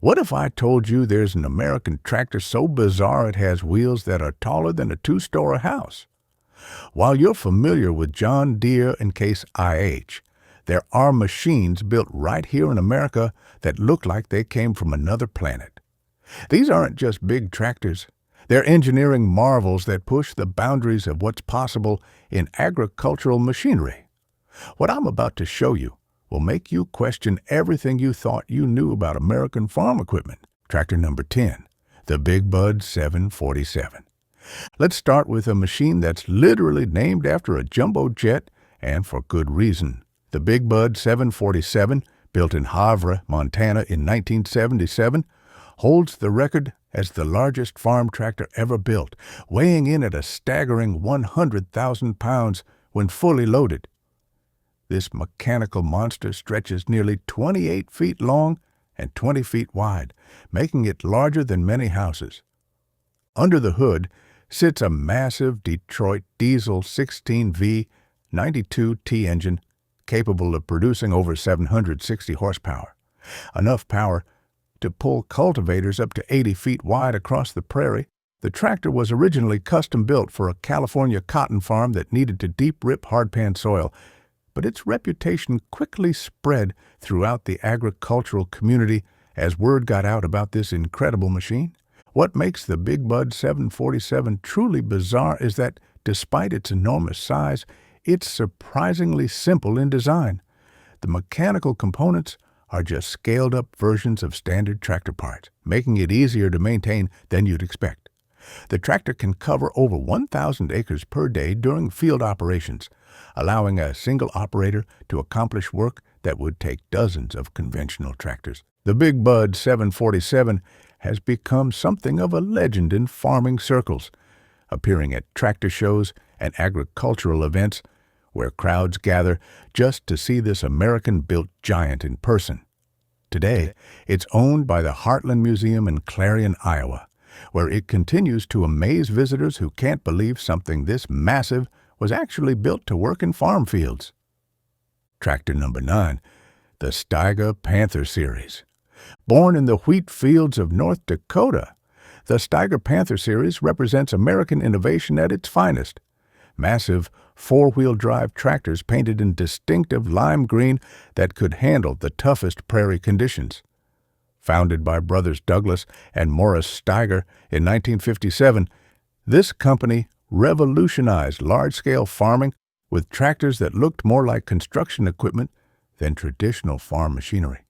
What if I told you there's an American tractor so bizarre it has wheels that are taller than a two-story house? While you're familiar with John Deere and Case IH, there are machines built right here in America that look like they came from another planet. These aren't just big tractors. They're engineering marvels that push the boundaries of what's possible in agricultural machinery. What I'm about to show you will make you question everything you thought you knew about American farm equipment. Tractor number 10, the Big Bud 747. Let's start with a machine that's literally named after a jumbo jet, and for good reason. The Big Bud 747, built in Havre, Montana in 1977, holds the record as the largest farm tractor ever built, weighing in at a staggering 100,000 pounds when fully loaded. This mechanical monster stretches nearly 28 feet long and 20 feet wide, making it larger than many houses. Under the hood sits a massive Detroit diesel 16V 92T engine capable of producing over 760 horsepower, enough power to pull cultivators up to 80 feet wide across the prairie. The tractor was originally custom-built for a California cotton farm that needed to deep-rip hardpan soil, but its reputation quickly spread throughout the agricultural community as word got out about this incredible machine. What makes the Big Bud 747 truly bizarre is that, despite its enormous size, it's surprisingly simple in design. The mechanical components are just scaled-up versions of standard tractor parts, making it easier to maintain than you'd expect. The tractor can cover over 1,000 acres per day during field operations, allowing a single operator to accomplish work that would take dozens of conventional tractors. The Big Bud 747 has become something of a legend in farming circles, appearing at tractor shows and agricultural events where crowds gather just to see this American-built giant in person. Today, it's owned by the Heartland Museum in Clarion, Iowa, where it continues to amaze visitors who can't believe something this massive was actually built to work in farm fields. Tractor number 9, the Stiger Panther series. Born in the wheat fields of North Dakota, the Stiger Panther series represents American innovation at its finest. Massive four-wheel drive tractors painted in distinctive lime green that could handle the toughest prairie conditions. Founded by brothers Douglas and Morris Stiger in 1957, this company revolutionized large-scale farming with tractors that looked more like construction equipment than traditional farm machinery.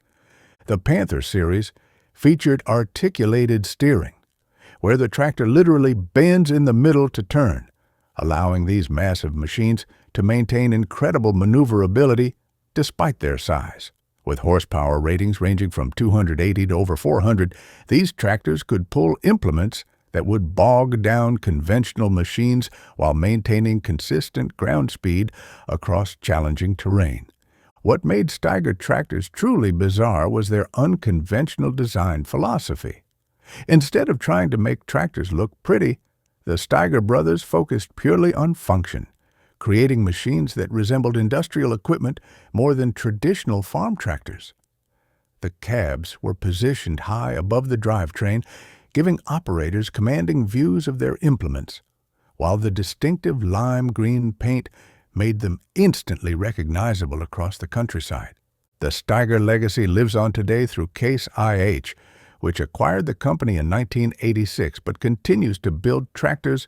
The Panther series featured articulated steering, where the tractor literally bends in the middle to turn, allowing these massive machines to maintain incredible maneuverability despite their size. With horsepower ratings ranging from 280 to over 400, these tractors could pull implements that would bog down conventional machines while maintaining consistent ground speed across challenging terrain. What made Stiger tractors truly bizarre was their unconventional design philosophy. Instead of trying to make tractors look pretty, the Stiger brothers focused purely on function, creating machines that resembled industrial equipment more than traditional farm tractors. The cabs were positioned high above the drivetrain, giving operators commanding views of their implements, while the distinctive lime green paint made them instantly recognizable across the countryside. The Stiger legacy lives on today through Case IH, which acquired the company in 1986 but continues to build tractors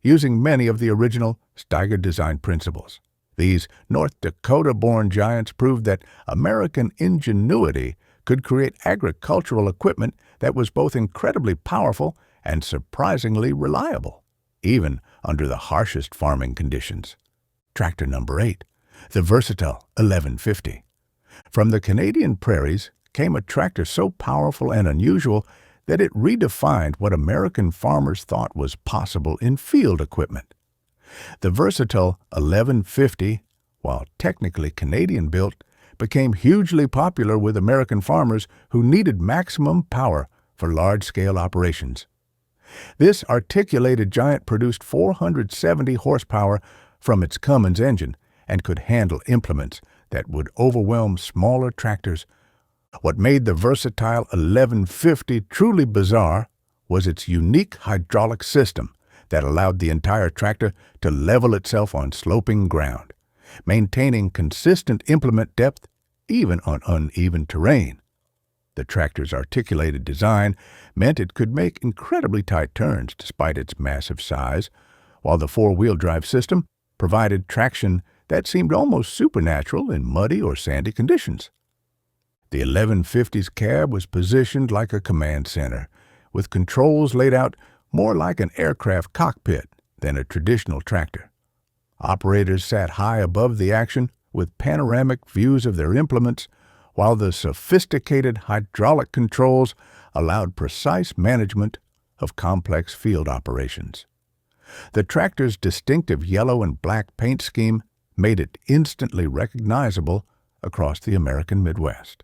using many of the original Stiger design principles. These North Dakota-born giants proved that American ingenuity could create agricultural equipment that was both incredibly powerful and surprisingly reliable, even under the harshest farming conditions. Tractor number 8, the versatile 1150. From the Canadian prairies came a tractor so powerful and unusual that it redefined what American farmers thought was possible in field equipment. The versatile 1150, while technically Canadian-built, became hugely popular with American farmers who needed maximum power for large-scale operations. This articulated giant produced 470 horsepower from its Cummins engine and could handle implements that would overwhelm smaller tractors What made the versatile 1150 truly bizarre was its unique hydraulic system that allowed the entire tractor to level itself on sloping ground, maintaining consistent implement depth even on uneven terrain. The tractor's articulated design meant it could make incredibly tight turns despite its massive size, while the four-wheel drive system provided traction that seemed almost supernatural in muddy or sandy conditions. The 1150's cab was positioned like a command center, with controls laid out more like an aircraft cockpit than a traditional tractor. Operators sat high above the action with panoramic views of their implements, while the sophisticated hydraulic controls allowed precise management of complex field operations. The tractor's distinctive yellow and black paint scheme made it instantly recognizable across the American Midwest.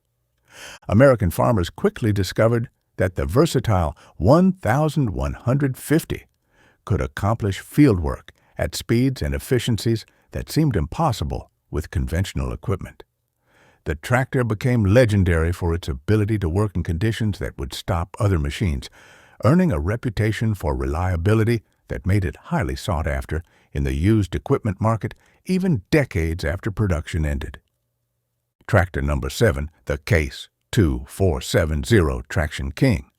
American farmers quickly discovered that the versatile 1150 could accomplish fieldwork at speeds and efficiencies that seemed impossible with conventional equipment. The tractor became legendary for its ability to work in conditions that would stop other machines, earning a reputation for reliability that made it highly sought after in the used equipment market even decades after production ended. Tractor number 7, the Case 2470 Traction King.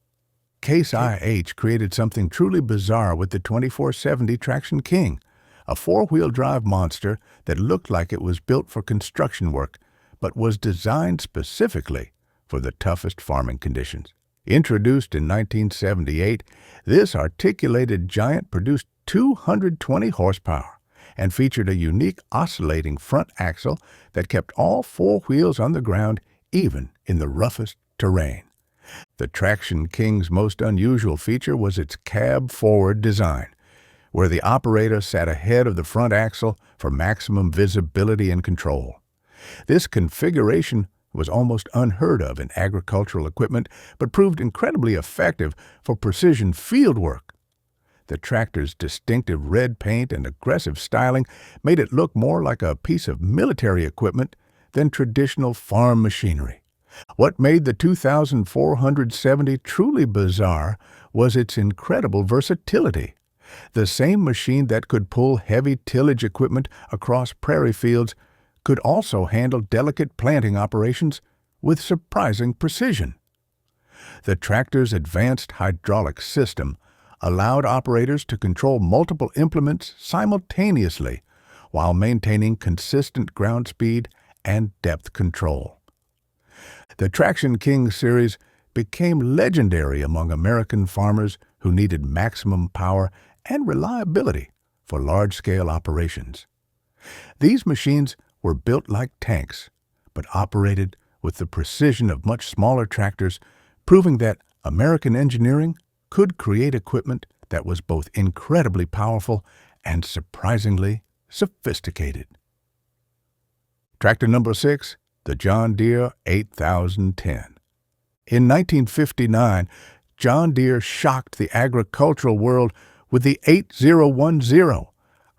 Case IH created something truly bizarre with the 2470 Traction King, a four-wheel drive monster that looked like it was built for construction work, but was designed specifically for the toughest farming conditions. Introduced in 1978, this articulated giant produced 220 horsepower and featured a unique oscillating front axle that kept all four wheels on the ground even in the roughest terrain. The Traction King's most unusual feature was its cab-forward design, where the operator sat ahead of the front axle for maximum visibility and control. This configuration was almost unheard of in agricultural equipment, but proved incredibly effective for precision field work. The tractor's distinctive red paint and aggressive styling made it look more like a piece of military equipment than traditional farm machinery. What made the 2470 truly bizarre was its incredible versatility. The same machine that could pull heavy tillage equipment across prairie fields could also handle delicate planting operations with surprising precision. The tractor's advanced hydraulic system allowed operators to control multiple implements simultaneously while maintaining consistent ground speed and depth control. The Traction King series became legendary among American farmers who needed maximum power and reliability for large-scale operations. These machines were built like tanks, but operated with the precision of much smaller tractors, proving that American engineering could create equipment that was both incredibly powerful and surprisingly sophisticated. Tractor number 6, the John Deere 8010. In 1959, John Deere shocked the agricultural world with the 8010,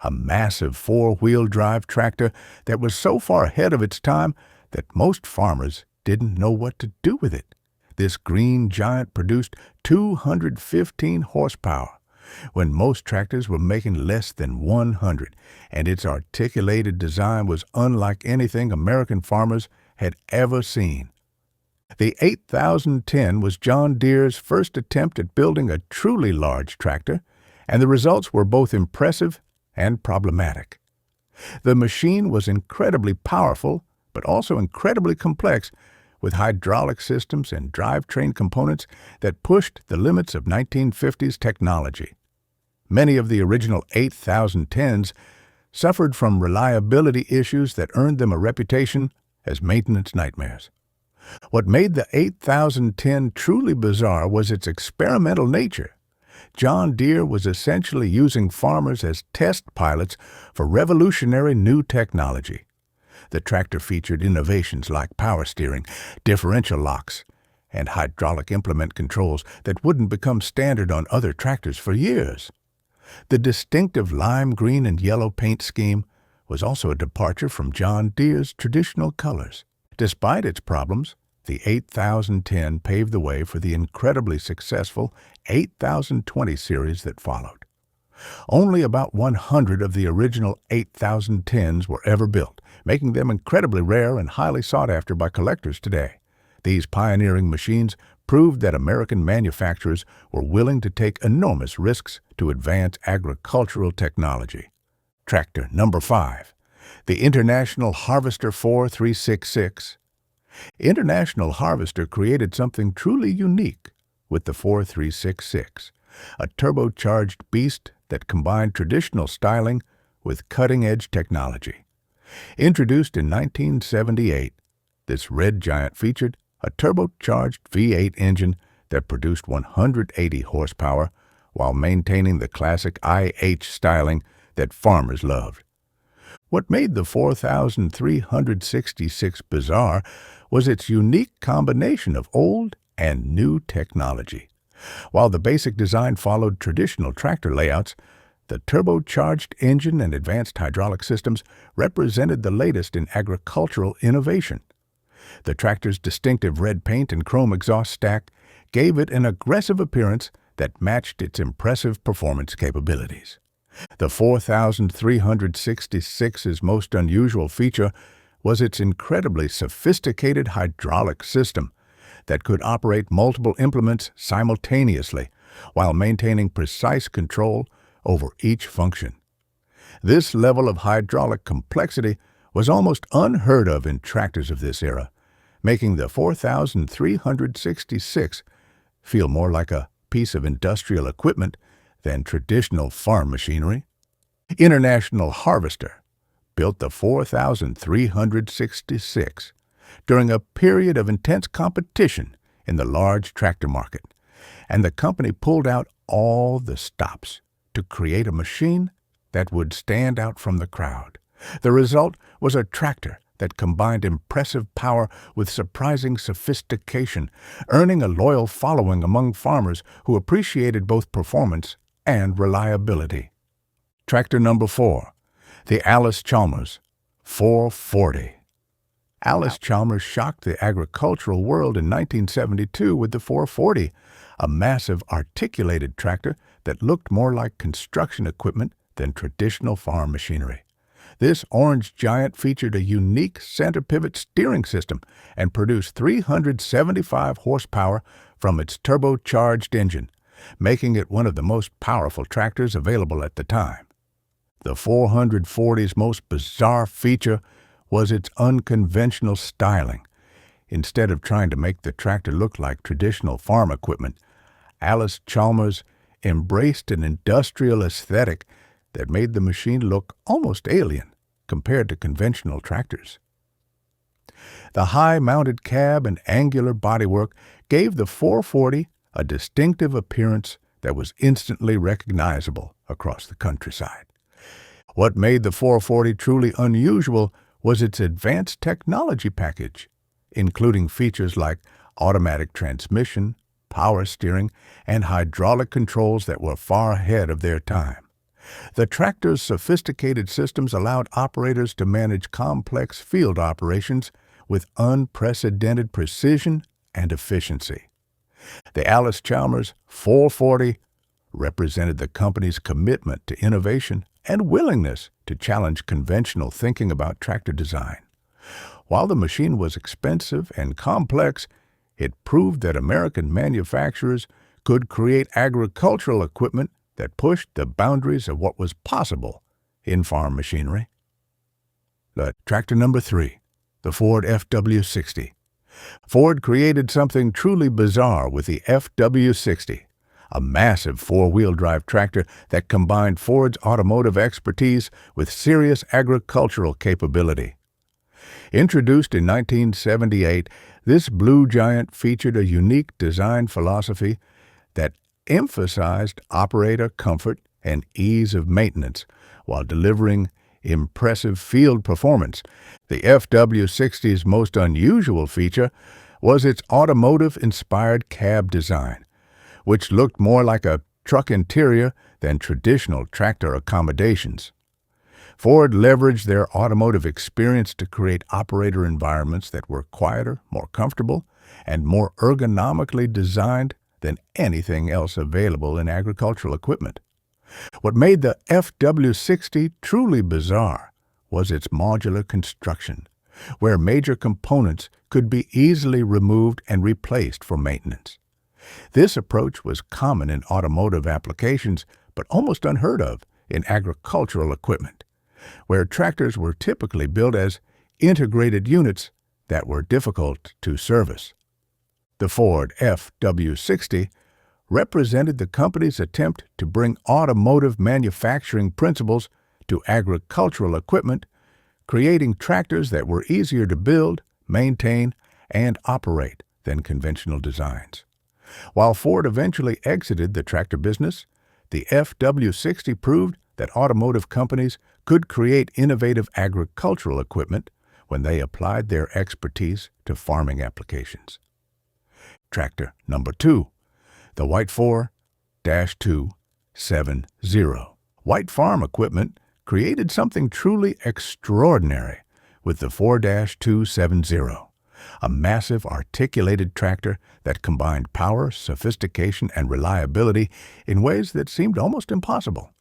a massive four-wheel drive tractor that was so far ahead of its time that most farmers didn't know what to do with it. This green giant produced 215 horsepower, when most tractors were making less than 100, and its articulated design was unlike anything American farmers had ever seen. The 8010 was John Deere's first attempt at building a truly large tractor, and the results were both impressive and problematic. The machine was incredibly powerful, but also incredibly complex, with hydraulic systems and drivetrain components that pushed the limits of 1950s technology. Many of the original 8010s suffered from reliability issues that earned them a reputation as maintenance nightmares. What made the 8010 truly bizarre was its experimental nature. John Deere was essentially using farmers as test pilots for revolutionary new technology. The tractor featured innovations like power steering, differential locks, and hydraulic implement controls that wouldn't become standard on other tractors for years. The distinctive lime green and yellow paint scheme was also a departure from John Deere's traditional colors. Despite its problems, The 8010 paved the way for the incredibly successful 8020 series that followed. Only about 100 of the original 8010s were ever built, making them incredibly rare and highly sought after by collectors today. These pioneering machines proved that American manufacturers were willing to take enormous risks to advance agricultural technology. Tractor number 5, the International Harvester 4366. International Harvester created something truly unique with the 4366, a turbocharged beast that combined traditional styling with cutting-edge technology. Introduced in 1978, this red giant featured a turbocharged V8 engine that produced 180 horsepower while maintaining the classic IH styling that farmers loved. What made the 4366 bizarre was its unique combination of old and new technology. While the basic design followed traditional tractor layouts, the turbocharged engine and advanced hydraulic systems represented the latest in agricultural innovation. The tractor's distinctive red paint and chrome exhaust stack gave it an aggressive appearance that matched its impressive performance capabilities. The 4366's most unusual feature was its incredibly sophisticated hydraulic system that could operate multiple implements simultaneously while maintaining precise control over each function. This level of hydraulic complexity was almost unheard of in tractors of this era, making the 4366 feel more like a piece of industrial equipment than traditional farm machinery. International Harvester built the 4366 during a period of intense competition in the large tractor market, and the company pulled out all the stops to create a machine that would stand out from the crowd. The result was a tractor that combined impressive power with surprising sophistication, earning a loyal following among farmers who appreciated both performance and reliability. Tractor number 4, the Allis-Chalmers 440. Allis-Chalmers shocked the agricultural world in 1972 with the 440, a massive articulated tractor that looked more like construction equipment than traditional farm machinery. This orange giant featured a unique center pivot steering system and produced 375 horsepower from its turbocharged engine, making it one of the most powerful tractors available at the time. The 440's most bizarre feature was its unconventional styling. Instead of trying to make the tractor look like traditional farm equipment, Allis-Chalmers embraced an industrial aesthetic that made the machine look almost alien compared to conventional tractors. The high-mounted cab and angular bodywork gave the 440 a distinctive appearance that was instantly recognizable across the countryside. What made the 440 truly unusual was its advanced technology package, including features like automatic transmission, power steering, and hydraulic controls that were far ahead of their time. The tractor's sophisticated systems allowed operators to manage complex field operations with unprecedented precision and efficiency. The Allis-Chalmers 440 represented the company's commitment to innovation and willingness to challenge conventional thinking about tractor design. While the machine was expensive and complex, it proved that American manufacturers could create agricultural equipment that pushed the boundaries of what was possible in farm machinery. Tractor number 3, the Ford FW60. Ford created something truly bizarre with the FW60, a massive four-wheel drive tractor that combined Ford's automotive expertise with serious agricultural capability. Introduced in 1978, this blue giant featured a unique design philosophy that emphasized operator comfort and ease of maintenance while delivering impressive field performance. The FW60's most unusual feature was its automotive-inspired cab design, which looked more like a truck interior than traditional tractor accommodations. Ford leveraged their automotive experience to create operator environments that were quieter, more comfortable, and more ergonomically designed than anything else available in agricultural equipment. What made the FW60 truly bizarre was its modular construction, where major components could be easily removed and replaced for maintenance. This approach was common in automotive applications, but almost unheard of in agricultural equipment, where tractors were typically built as integrated units that were difficult to service. The Ford FW60 represented the company's attempt to bring automotive manufacturing principles to agricultural equipment, creating tractors that were easier to build, maintain, and operate than conventional designs. While Ford eventually exited the tractor business, the FW60 proved that automotive companies could create innovative agricultural equipment when they applied their expertise to farming applications. Tractor number 2, the White 4-270. White Farm Equipment created something truly extraordinary with the 4-270, a massive articulated tractor that combined power, sophistication, and reliability in ways that seemed almost impossible.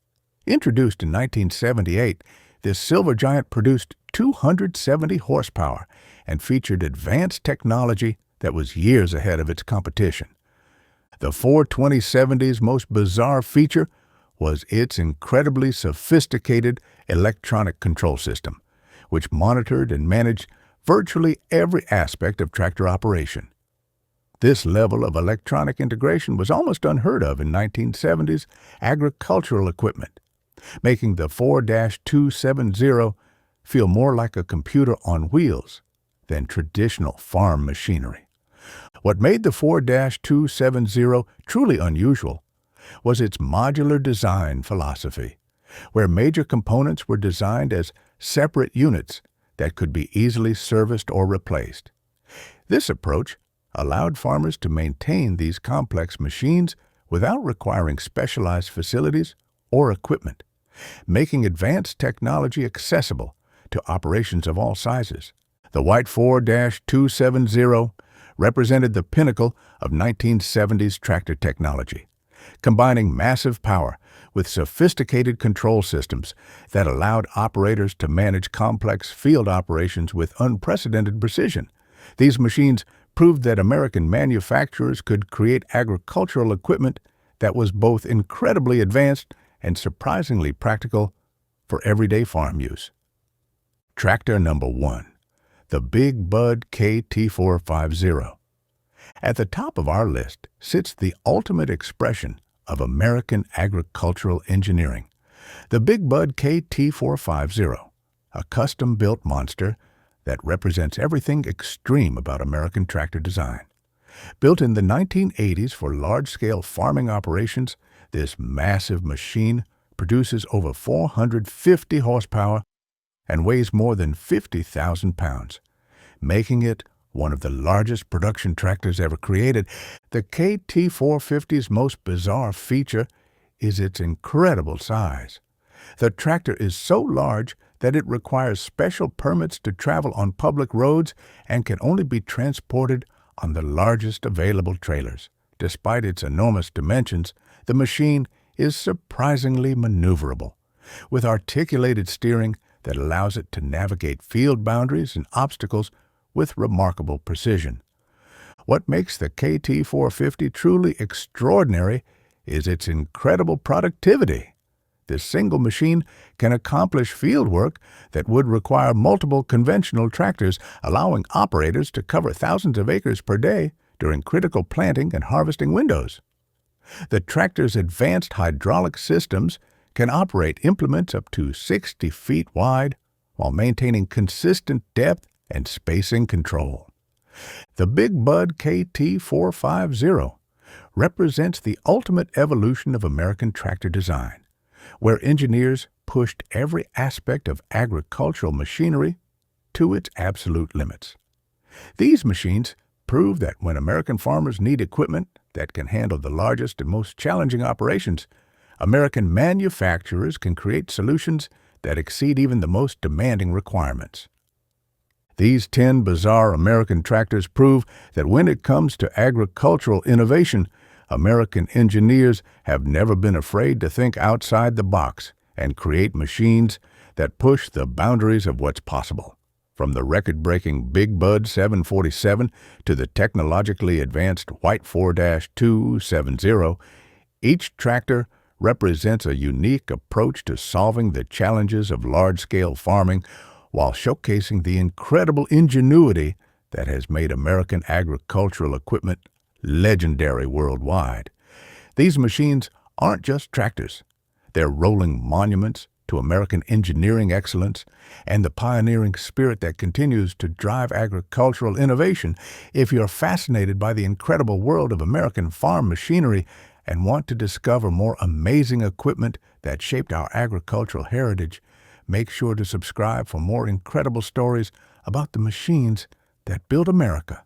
Introduced in 1978, this silver giant produced 270 horsepower and featured advanced technology that was years ahead of its competition. The 42070's most bizarre feature was its incredibly sophisticated electronic control system, which monitored and managed virtually every aspect of tractor operation. This level of electronic integration was almost unheard of in 1970s agricultural equipment, making the 4-270 feel more like a computer on wheels than traditional farm machinery. What made the 4-270 truly unusual was its modular design philosophy, where major components were designed as separate units that could be easily serviced or replaced. This approach allowed farmers to maintain these complex machines without requiring specialized facilities or equipment, making advanced technology accessible to operations of all sizes. The White 4-270 represented the pinnacle of 1970s tractor technology, combining massive power with sophisticated control systems that allowed operators to manage complex field operations with unprecedented precision. These machines proved that American manufacturers could create agricultural equipment that was both incredibly advanced and surprisingly practical for everyday farm use. Tractor number 1, the big Bud KT450. At the top of our list sits the ultimate expression of American agricultural engineering, the big Bud KT450, a custom-built monster that represents everything extreme about American tractor design. Built in the 1980s for large-scale farming operations, this massive machine produces over 450 horsepower and weighs more than 50,000 pounds, making it one of the largest production tractors ever created. The KT450's most bizarre feature is its incredible size. The tractor is so large that it requires special permits to travel on public roads and can only be transported on the largest available trailers. Despite its enormous dimensions, the machine is surprisingly maneuverable, with articulated steering that allows it to navigate field boundaries and obstacles with remarkable precision. What makes the KT450 truly extraordinary is its incredible productivity. This single machine can accomplish field work that would require multiple conventional tractors, allowing operators to cover thousands of acres per day during critical planting and harvesting windows. The tractor's advanced hydraulic systems can operate implements up to 60 feet wide while maintaining consistent depth and spacing control. The Big Bud KT450 represents the ultimate evolution of American tractor design, where engineers pushed every aspect of agricultural machinery to its absolute limits. These machines prove that when American farmers need equipment that can handle the largest and most challenging operations, American manufacturers can create solutions that exceed even the most demanding requirements. These 10 bizarre American tractors prove that when it comes to agricultural innovation, American engineers have never been afraid to think outside the box and create machines that push the boundaries of what's possible. From the record-breaking Big Bud 747 to the technologically advanced White 4-270, each tractor represents a unique approach to solving the challenges of large-scale farming while showcasing the incredible ingenuity that has made American agricultural equipment legendary worldwide. These machines aren't just tractors. They're rolling monuments to American engineering excellence and the pioneering spirit that continues to drive agricultural innovation. If you're fascinated by the incredible world of American farm machinery and want to discover more amazing equipment that shaped our agricultural heritage, make sure to subscribe for more incredible stories about the machines that built America.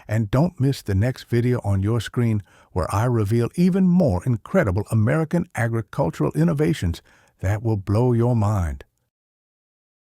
And don't miss the next video on your screen where I reveal even more incredible American agricultural innovations that will blow your mind.